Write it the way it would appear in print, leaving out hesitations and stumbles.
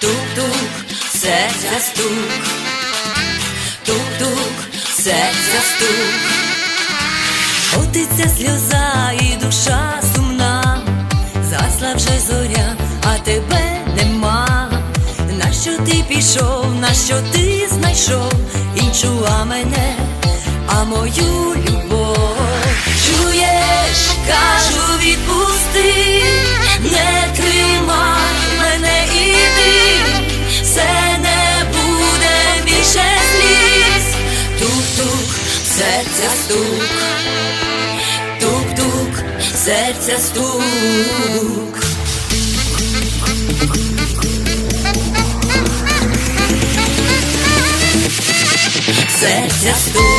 Тук-тук, серця стук, тук-тук, серця стук. Котиться сльоза і душа сумна, засла вже зоря, а тебе нема. Нащо ти пішов, нащо ти знайшов іншу, а мене, а мою любов? Чуєш, кажу, відпусти, не тримай мене, іди, все не буде більше сліз. Тук-тук, серця стук, тук-тук, серця стук. Серця стук.